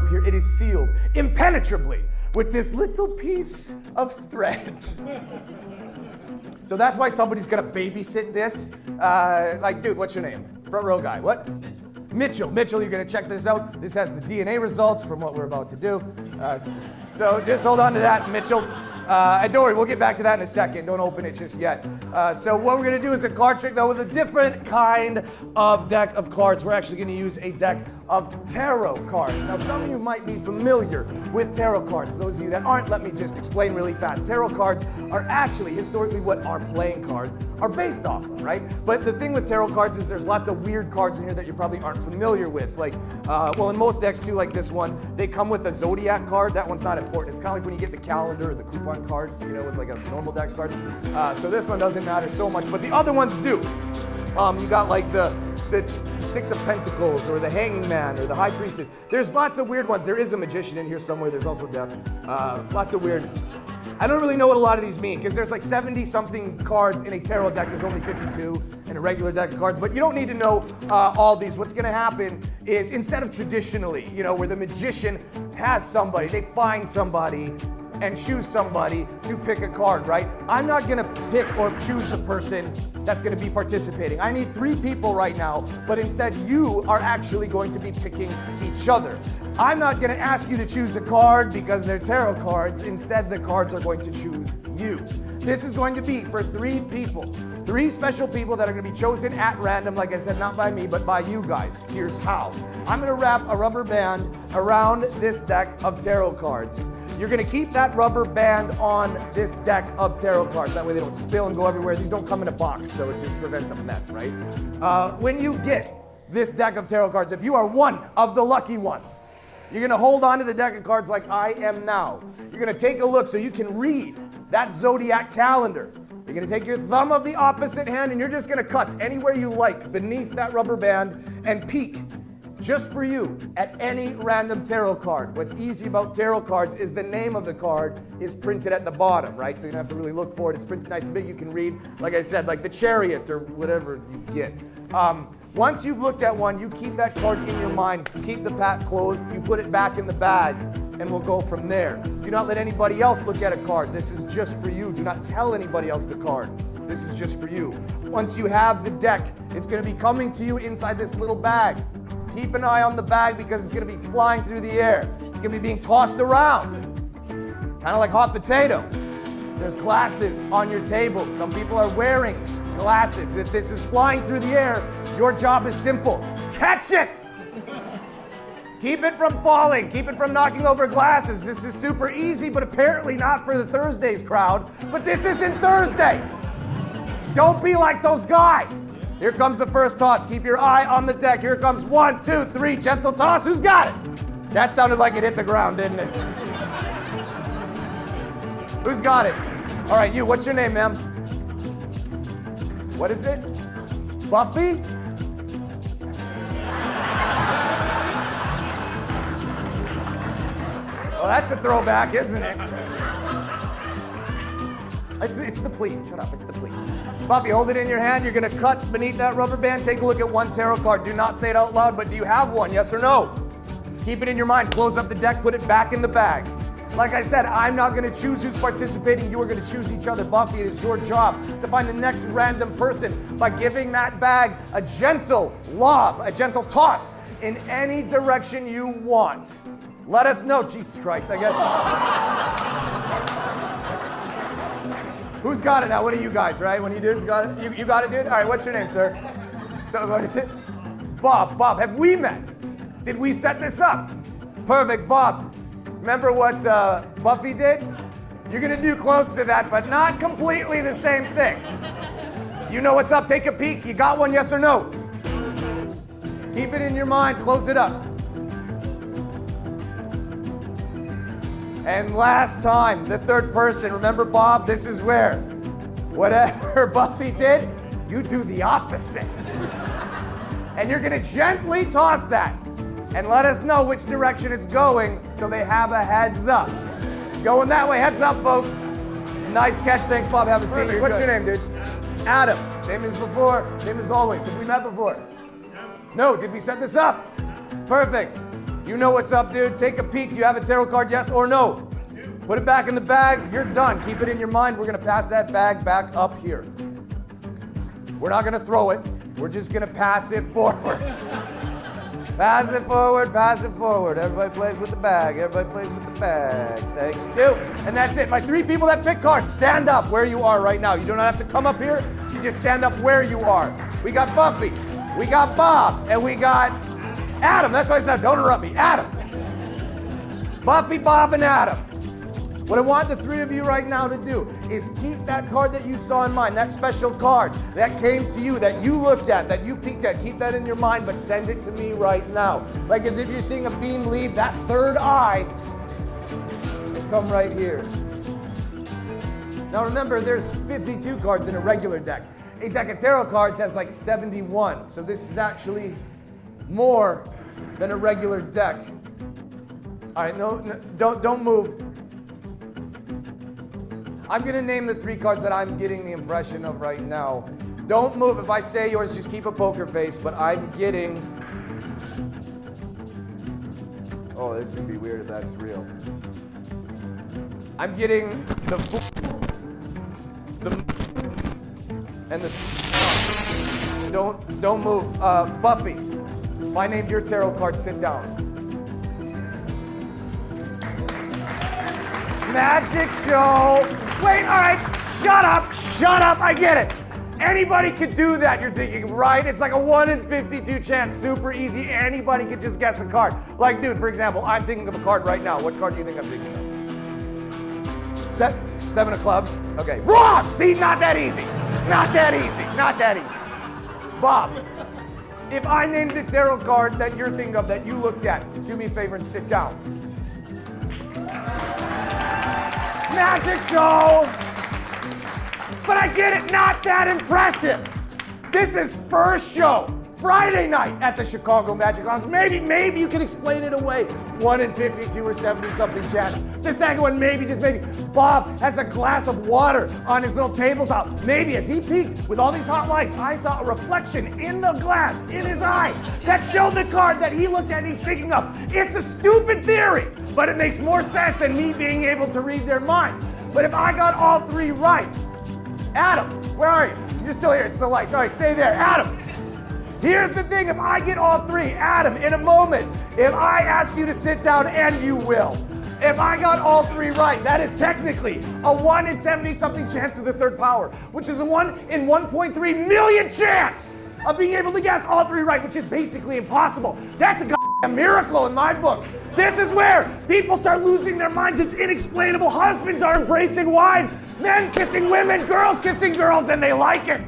up here. It is sealed impenetrably with this little piece of thread. So that's why somebody's gonna babysit this. Like, dude, what's your name? Front row guy, what? Mitchell. Mitchell, you're gonna check this out. This has the DNA results from what we're about to do. So just hold on to that, Mitchell. And don't worry, we'll get back to that in a second. Don't open it just yet. So what we're gonna do is a card trick, though, with a different kind of deck of cards. We're actually gonna use a deck of tarot cards. Now, some of you might be familiar with tarot cards. Those of you that aren't, let me just explain really fast. Tarot cards are actually historically what our playing cards are based off of, right? But the thing with tarot cards is there's lots of weird cards in here that you probably aren't familiar with. Like, well, in most decks too, like this one, they come with a zodiac card. That one's not important. It's kind of like when you get the calendar or the coupon card, you know, with like a normal deck of cards. So this one doesn't matter so much, but the other ones do. You got like the Six of Pentacles or the Hanging Man or the High Priestess. There's lots of weird ones. There is a magician in here somewhere. There's also death. Lots of weird. I don't really know what a lot of these mean because there's like 70 something cards in a tarot deck. There's only 52 in a regular deck of cards, but you don't need to know all these. What's gonna happen is instead of traditionally, you know, where the magician has somebody, they find somebody and choose somebody to pick a card, right? I'm not gonna pick or choose the person that's gonna be participating. I need 3 people right now, but instead you are actually going to be picking each other. I'm not gonna ask you to choose a card because they're tarot cards. Instead, the cards are going to choose you. This is going to be for 3 people. 3 special people that are gonna be chosen at random, like I said, not by me, but by you guys. Here's how. I'm gonna wrap a rubber band around this deck of tarot cards. You're gonna keep that rubber band on this deck of tarot cards. That way they don't spill and go everywhere. These don't come in a box, so it just prevents a mess, right? When you get this deck of tarot cards, if you are one of the lucky ones, you're gonna hold on to the deck of cards like I am now. You're gonna take a look so you can read that zodiac calendar. You're gonna take your thumb of the opposite hand and you're just gonna cut anywhere you like beneath that rubber band and peek just for you at any random tarot card. What's easy about tarot cards is the name of the card is printed at the bottom, right? So you don't have to really look for it. It's printed nice and big. You can read, like I said, like the Chariot or whatever you get. Once you've looked at one, you keep that card in your mind, keep the pack closed, you put it back in the bag, and we'll go from there. Do not let anybody else look at a card. This is just for you. Do not tell anybody else the card. This is just for you. Once you have the deck, it's gonna be coming to you inside this little bag. Keep an eye on the bag because it's gonna be flying through the air. It's gonna be being tossed around, kind of like hot potato. There's glasses on your table. Some people are wearing glasses. If this is flying through the air, your job is simple. Catch it! Keep it from falling. Keep it from knocking over glasses. This is super easy, but apparently not for the Thursdays crowd. But this isn't Thursday. Don't be like those guys. Here comes the first toss. Keep your eye on the deck. Here comes 1, 2, 3. Gentle toss. Who's got it? That sounded like it hit the ground, didn't it? Who's got it? All right, you. What's your name, ma'am? What is it? Buffy? Well, that's a throwback, isn't it? It's the pleat. Shut up, it's the pleat. Buffy, hold it in your hand. You're gonna cut beneath that rubber band. Take a look at one tarot card. Do not say it out loud, but do you have one? Yes or no? Keep it in your mind. Close up the deck, put it back in the bag. Like I said, I'm not gonna choose who's participating. You are gonna choose each other. Buffy, it is your job to find the next random person by giving that bag a gentle lob, a gentle toss in any direction you want. Let us know. Jesus Christ, I guess. Who's got it now? What are you guys, right? When you dudes got it? You got it, dude? All right, what's your name, sir? So what is it? Bob. Bob, have we met? Did we set this up? Perfect, Bob. Remember what Buffy did? You're gonna do close to that, but not completely the same thing. You know what's up, take a peek. You got one, yes or no? Keep it in your mind, close it up. And last time, the third person, remember Bob, this is where whatever Buffy did, you do the opposite. And you're gonna gently toss that and let us know which direction it's going so they have a heads up. Going that way, heads up, folks. Nice catch, thanks, Bob, have a seat. What's your name, dude? Adam, same as before, same as always. Have we met before? No, did we set this up? Perfect. You know what's up, dude. Take a peek. Do you have a tarot card, yes or no? Put it back in the bag. You're done. Keep it in your mind. We're going to pass that bag back up here. We're not going to throw it. We're just going to pass it forward. Pass it forward, pass it forward. Everybody plays with the bag. Everybody plays with the bag. Thank you. And that's it. My 3 people that pick cards, stand up where you are right now. You don't have to come up here. You just stand up where you are. We got Buffy. We got Bob. And we got Adam. That's why I said, don't interrupt me. Adam. Buffy, Bob, and Adam. What I want the 3 of you right now to do is keep that card that you saw in mine, that special card that came to you, that you looked at, that you peeked at. Keep that in your mind, but send it to me right now. Like as if you're seeing a beam leave that third eye and come right here. Now remember, there's 52 cards in a regular deck. A deck of tarot cards has like 71, so this is actually more than a regular deck. All right, no, don't move. I'm gonna name the 3 cards that I'm getting the impression of right now. Don't move. If I say yours, just keep a poker face, but I'm getting... Oh, this would be weird if that's real. I'm getting the and the... Don't move. Buffy, if I named your tarot card, sit down. Magic show. Wait, all right, shut up, I get it. Anybody could do that, you're thinking, right? It's like a 1 in 52 chance, super easy. Anybody could just guess a card. Like, dude, for example, I'm thinking of a card right now. What card do you think I'm thinking of? 7 of clubs? Okay, wrong! See, not that easy. Not that easy, not that easy. Bob, if I named the tarot card that you're thinking of, that you looked at, do me a favor and sit down. Magic show! But I get it, not that impressive. This is first show, Friday night at the Chicago Magic House. Maybe you can explain it away. 1 in 52 or 70 something chance. The second one, maybe, just maybe, Bob has a glass of water on his little tabletop. Maybe as he peeked with all these hot lights, I saw a reflection in the glass, in his eye, that showed the card that he looked at and he's thinking of. It's a stupid theory, but it makes more sense than me being able to read their minds. But if I got all 3 right, Adam, where are you? You're still here, it's the lights. All right, stay there. Adam, here's the thing, if I get all 3, Adam, in a moment, if I ask you to sit down, and you will, if I got all 3 right, that is technically a 1 in 70-something chance of the 3rd power, which is a 1 in 1.3 million chance of being able to guess all 3 right, which is basically impossible. That's a miracle in my book. This is where people start losing their minds. It's inexplainable. Husbands are embracing wives, men kissing women, girls kissing girls, and they like it.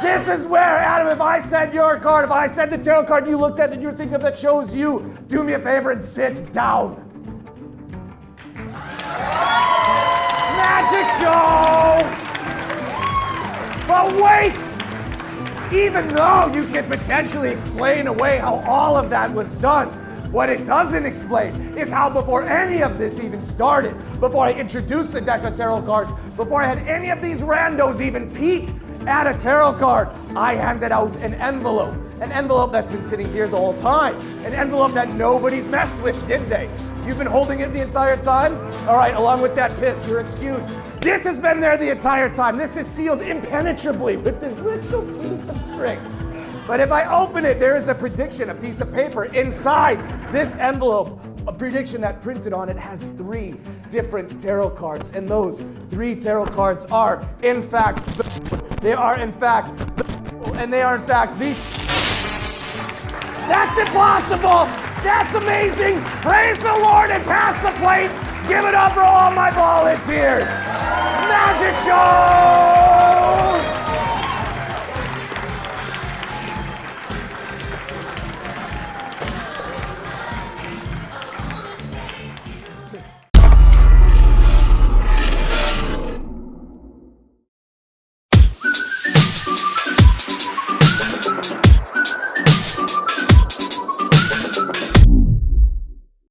This is where, Adam, if I said your card, if I said the tarot card you looked at that you're thinking of that shows you, do me a favor and sit down. Magic show! But wait! Even though you can potentially explain away how all of that was done, what it doesn't explain is how before any of this even started, before I introduced the deck of tarot cards, before I had any of these randos even peek at a tarot card, I handed out an envelope that's been sitting here the whole time, an envelope that nobody's messed with, did they? You've been holding it the entire time? All right, along with that piss, you're excused. This has been there the entire time. This is sealed impenetrably with this little piece of string. But if I open it, there is a prediction, a piece of paper inside this envelope, a prediction that printed on it has 3 different tarot cards. And those 3 tarot cards are, in fact, they are in fact, and they are in fact these. That's impossible. That's amazing. Praise the Lord and pass the plate. Give it up for all my volunteers. Magic show!